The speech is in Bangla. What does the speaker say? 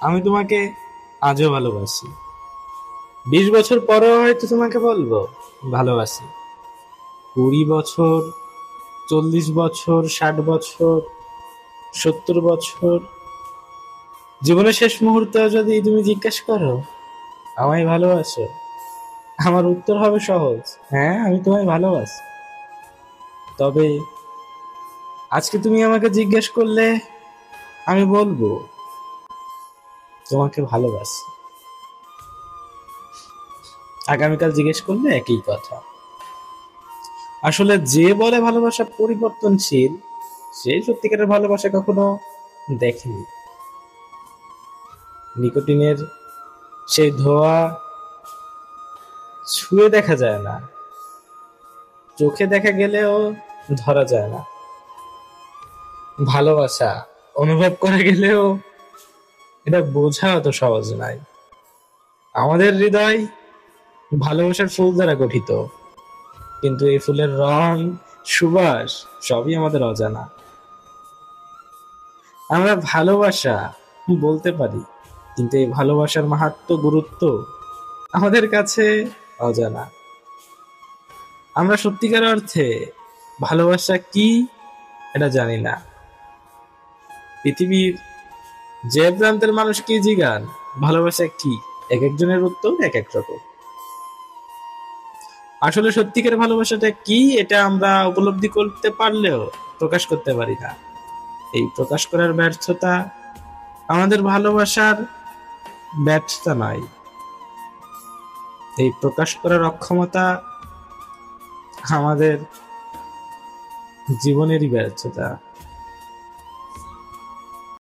আমি তোমাকে আজও ভালোবাসি। 20 বছর পরেও হয়তো তোমাকে বলবো ভালোবাসি। 20 বছর, 40 বছর, 60 বছর, 70 বছর, জীবনের শেষ মুহূর্তেও যদি তুমি জিজ্ঞেস করো আমায় ভালোবাসো, আমার উত্তর হবে সহজ, হ্যাঁ আমি তোমায় ভালোবাসি। তবে আজকে তুমি আমাকে জিজ্ঞেস করলে আমি বলবো তোমাকে ভালোবাসি, আগামীকাল জিজ্ঞেস করলে একই কথা। আসলে যে বলে ভালোবাসা পরিবর্তনশীল, সে সত্যিকারের ভালোবাসা কখনো দেখেনি। নিকোটিনের সেই ধোঁয়া ছুঁয়ে দেখা যায় না, চোখে দেখা গেলেও ধরা যায় না। ভালোবাসা অনুভব করে গেলেও এটা বোঝা অত সহজ নয়। আমাদের হৃদয় ভালোবাসার ফুল দ্বারা গঠিত, কিন্তু এই ফুলের রং, সুবাস সবই আমাদের অজানা। আমরা ভালোবাসা বলতে পারি, কিন্তু এই ভালোবাসার মাহাত্ম্য, গুরুত্ব আমাদের কাছে অজানা। আমরা সত্যিকার অর্থে ভালোবাসা কি এটা জানি না। পৃথিবীর যে প্রান্তের মানুষ কি জিগান ভালোবাসা কি, এক একজনের উত্তর এক এক রকম। আসলে সত্যিকার ভালোবাসাটা কি এটা আমরা উপলব্ধি করতে পারলেও প্রকাশ করতে পারি না। এই প্রকাশ করার ব্যর্থতা আমাদের ভালোবাসার ব্যর্থতা নয়, এই প্রকাশ করার অক্ষমতা আমাদের জীবনেরই ব্যর্থতা।